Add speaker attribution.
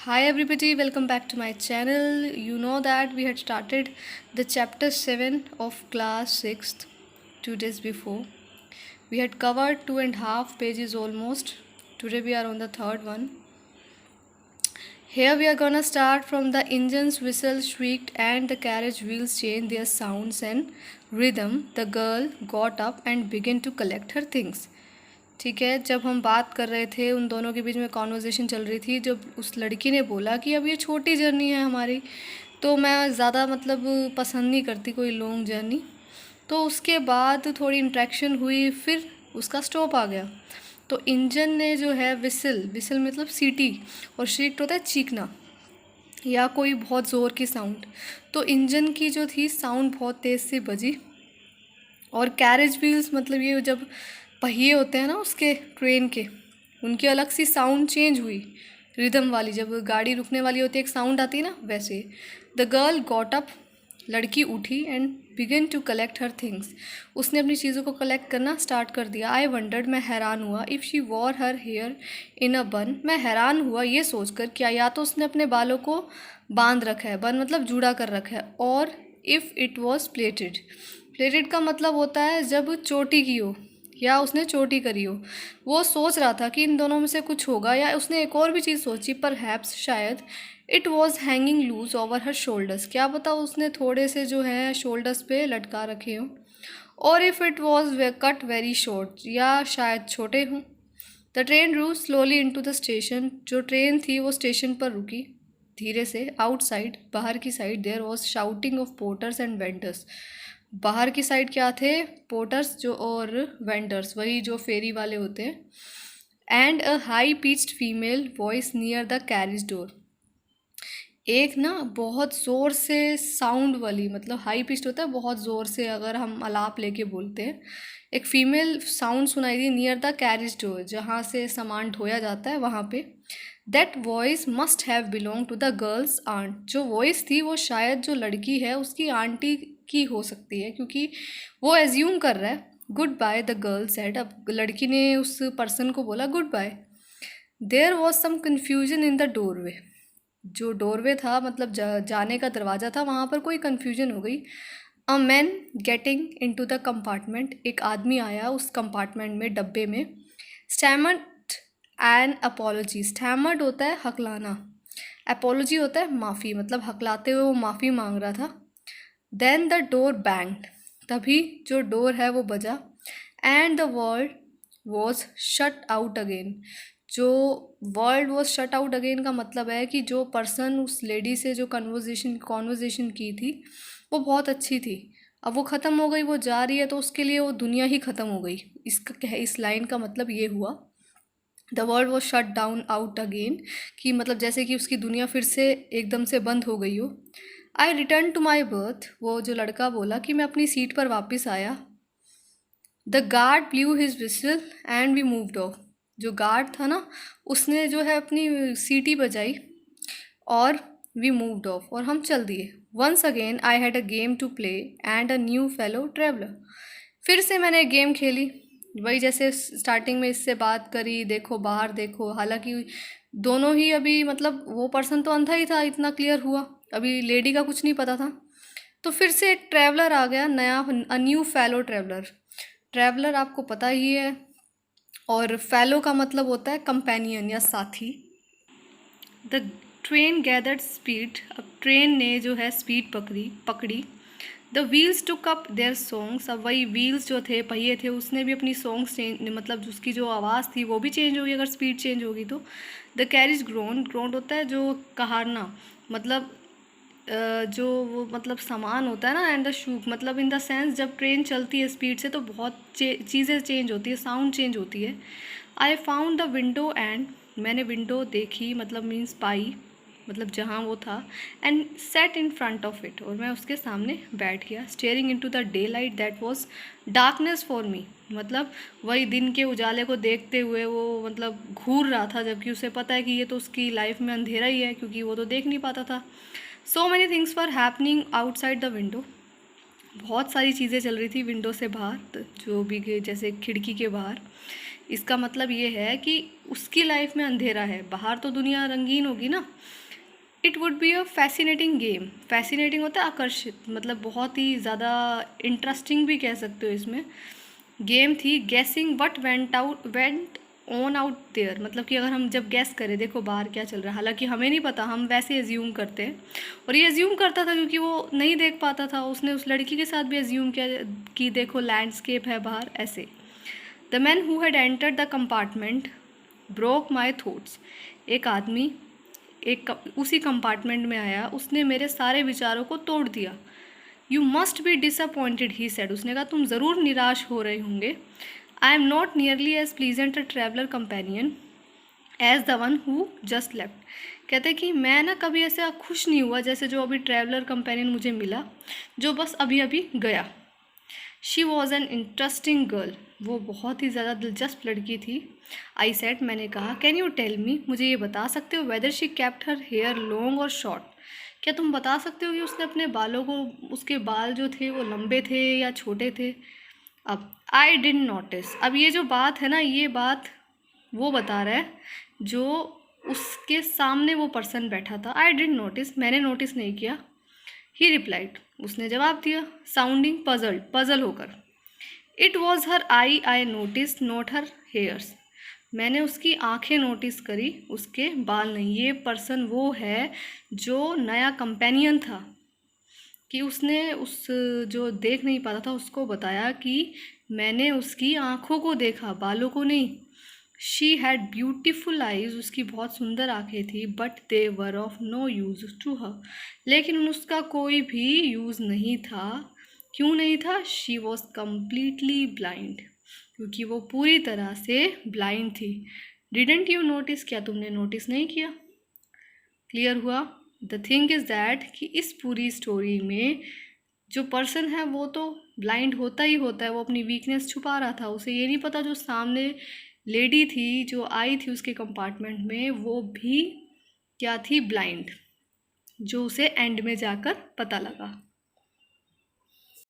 Speaker 1: Hi everybody, welcome back to my channel. You know that we had started the chapter 7 of class 6th 2 days before. We had covered 2.5 pages almost. Today we are on the third one. Here we are gonna start from the engine's whistle shrieked and the carriage wheels changed their sounds and rhythm. The girl got up and began to collect her things. ठीक है, जब हम बात कर रहे थे उन दोनों के बीच में कॉन्वर्जेसन चल रही थी, जब उस लड़की ने बोला कि अब ये छोटी जर्नी है हमारी, तो मैं ज़्यादा पसंद नहीं करती कोई लॉन्ग जर्नी। तो उसके बाद थोड़ी इंट्रैक्शन हुई, फिर उसका स्टॉप आ गया। तो इंजन ने जो है विसल विसल मतलब सीटी, और शीट होता है चीखना या कोई बहुत ज़ोर की साउंड। तो इंजन की जो थी साउंड बहुत तेज़ से बजी, और कैरेज व्हील्स मतलब ये जब पहिए होते हैं ना उसके ट्रेन के, उनकी अलग सी साउंड चेंज हुई, रिदम वाली। जब गाड़ी रुकने वाली होती है एक साउंड आती है ना, वैसे। द गर्ल गॉट अप, लड़की उठी, and begin to collect her things, उसने अपनी चीज़ों को कलेक्ट करना स्टार्ट कर दिया। आई वंडर्ड, मैं हैरान हुआ। If she wore her hair in a bun, मैं हैरान हुआ ये सोचकर क्या या तो उसने अपने बालों को बांध रखा है, बन मतलब जूड़ा कर रखा है, और if it was plated. Plated का मतलब होता है जब चोटी की हो या उसने चोटी करी हो। वो सोच रहा था कि इन दोनों में से कुछ होगा, या उसने एक और भी चीज़ सोची, पर हैप्स शायद। It was hanging loose over her shoulders, क्या पता उसने थोड़े से जो है शोल्डर्स पे लटका रखे हों। और if it was cut very short, या शायद छोटे हों। The train drew slowly into the station, जो ट्रेन थी वो स्टेशन पर रुकी धीरे से। आउटसाइड, बाहर की side, there was shouting of porters and vendors. बाहर की साइड क्या थे? पोर्टर्स जो, और वेंडर्स वही जो फेरी वाले होते हैं। And a high pitched female voice near the carriage door, एक ना बहुत ज़ोर से साउंड वाली, मतलब हाई पिच्ड होता है बहुत ज़ोर से, अगर हम अलाप लेके बोलते हैं। एक फीमेल साउंड सुनाई दी नियर द कैरिज डोर, जहाँ से सामान ढोया जाता है वहाँ पे। That voice must have belong to the girl's aunt, जो वॉइस थी वो शायद जो लड़की है उसकी आंटी की हो सकती है, क्योंकि वो एज्यूम कर रहा है। Goodbye, the girl said, अब लड़की ने उस पर्सन को बोला goodbye. There was some confusion in the doorway, जो डोरवे था मतलब जाने का दरवाज़ा था, वहाँ पर कोई कन्फ्यूजन हो गई। A man getting into the compartment, एक आदमी आया उस कंपार्टमेंट में, डब्बे में। स्टैमर्ड एन अपोलॉजी, स्टैमर्ड होता है हकलाना, अपोलॉजी होता है माफ़ी, मतलब हकलाते हुए वो माफ़ी मांग रहा था। देन द डोर बैंग्ड, तभी जो डोर है वो बजा। And the world was shut out again, जो world was shut out again का मतलब है कि जो पर्सन उस लेडी से जो कॉन्वर्जेशन की थी वो बहुत अच्छी थी, अब वो ख़त्म हो गई, वो जा रही है, तो उसके लिए वो दुनिया ही ख़त्म हो गई। इस लाइन का मतलब ये हुआ, the world was shut down out again, कि मतलब जैसे कि उसकी दुनिया फिर से एकदम से बंद हो गई हो। आई रिटर्न टू माई बर्थ, वो जो लड़का बोला कि मैं अपनी सीट पर वापस आया। The guard blew his whistle and we moved off, जो गार्ड था ना उसने जो है अपनी सीटी बजाई, और वी मूव्ड ऑफ, और हम चल दिए। Once again I had a game to play and a new fellow traveller, फिर से मैंने एक गेम खेली, वही जैसे स्टार्टिंग में इससे बात करी, देखो बाहर देखो। हालांकि दोनों ही अभी मतलब वो पर्सन तो अंधा ही था, इतना क्लियर हुआ, अभी लेडी का कुछ नहीं पता था। तो फिर से एक ट्रैवलर आ गया नया, अ न्यू फेलो ट्रैवलर। ट्रैवलर आपको पता ही है, और फेलो का मतलब होता है कंपेनियन या साथी। द ट्रेन गैदर्ड स्पीड, अब ट्रेन ने जो है स्पीड पकड़ी। The wheels took up their songs, अब वही व्हील्स जो थे, पहिए थे, उसने भी अपनी सॉन्ग्स चेंज, मतलब उसकी जो आवाज़ थी वो भी चेंज होगी अगर स्पीड चेंज होगी तो। द कैरिज ग्रोन, ग्रोन होता है जो कहारना, मतलब जो वो मतलब सामान होता है ना, एंड द शूक मतलब इन द सेंस जब ट्रेन चलती है स्पीड से तो बहुत चीज़ें चेंज होती है, साउंड चेंज होती है। I found the window and, मैंने विंडो देखी मतलब मीन्स पाई, मतलब जहाँ वो था। And sat in front of it, और मैं उसके सामने बैठ गया। Staring into the daylight that was darkness for me, मतलब वही दिन के उजाले को देखते हुए वो मतलब घूर रहा था, जबकि उसे पता है कि ये तो उसकी लाइफ में अंधेरा ही है, क्योंकि वो तो देख नहीं पाता था। So many things were happening outside the window, बहुत सारी चीज़ें चल रही थी विंडो से बाहर, जो भी जैसे खिड़की के बाहर। इसका मतलब ये है कि उसकी लाइफ में अंधेरा है, बाहर तो दुनिया रंगीन होगी ना। It would be a fascinating game. Fascinating होता है आकर्षित, मतलब बहुत ही ज़्यादा इंटरेस्टिंग भी कह सकते हो इसमें। गेम थी guessing what went on out there, मतलब कि अगर हम जब गैस करें देखो बाहर क्या चल रहा है, हालांकि हमें नहीं पता, हम वैसे एज्यूम करते हैं। और ये एज्यूम करता था क्योंकि वो नहीं देख पाता था, उसने उस लड़की के साथ भी एज्यूम किया कि देखो लैंडस्केप है बाहर ऐसे। The man who had entered the compartment broke my thoughts. एक आदमी उसी कंपार्टमेंट में आया, उसने मेरे सारे विचारों को तोड़ दिया। You must be disappointed he said, उसने कहा तुम ज़रूर निराश हो रहे होंगे। I am not nearly as pleasant a traveller companion as the one who just left. कहते कि मैं ना कभी ऐसा खुश नहीं हुआ जैसे जो अभी ट्रैवलर कंपेनियन मुझे मिला, जो बस अभी अभी गया। She was an interesting girl, वो बहुत ही ज़्यादा दिलचस्प लड़की थी। आई सेड, मैंने कहा, कैन यू टेल मी, मुझे ये बता सकते हो, whether she kept her hair long और शॉर्ट, क्या तुम बता सकते हो कि उसने अपने बालों को, उसके बाल जो थे वो लंबे थे या छोटे थे। अब आई डिडंट नोटिस, अब ये जो बात है ना, ये बात वो बता रहा है जो उसके सामने वो पर्सन बैठा था। आई डिडंट नोटिस, मैंने नोटिस नहीं किया। ही रिप्लाइड, उसने जवाब दिया, साउंडिंग पजल्ड, पजल होकर। It was her I notice not her hairs, मैंने उसकी आंखें नोटिस करी, उसके बाल नहीं। ये पर्सन वो है जो नया कंपेनियन था, कि उसने उस जो देख नहीं पाता था उसको बताया कि मैंने उसकी आंखों को देखा, बालों को नहीं। शी हैड ब्यूटिफुल आइज, उसकी बहुत सुंदर आंखें थी, but they were of no use to her, लेकिन उसका कोई भी यूज़ नहीं था। क्यों नहीं था? शी वॉज कम्प्लीटली ब्लाइंड, क्योंकि वो पूरी तरह से ब्लाइंड थी। डिडेंट यू नोटिस, क्या तुमने नोटिस नहीं किया? क्लियर हुआ? द थिंग इज़ दैट कि इस पूरी स्टोरी में जो पर्सन है वो तो ब्लाइंड होता ही होता है, वो अपनी वीकनेस छुपा रहा था, उसे ये नहीं पता जो सामने लेडी थी जो आई थी उसके कंपार्टमेंट में वो भी क्या थी, ब्लाइंड, जो उसे एंड में जाकर पता लगा।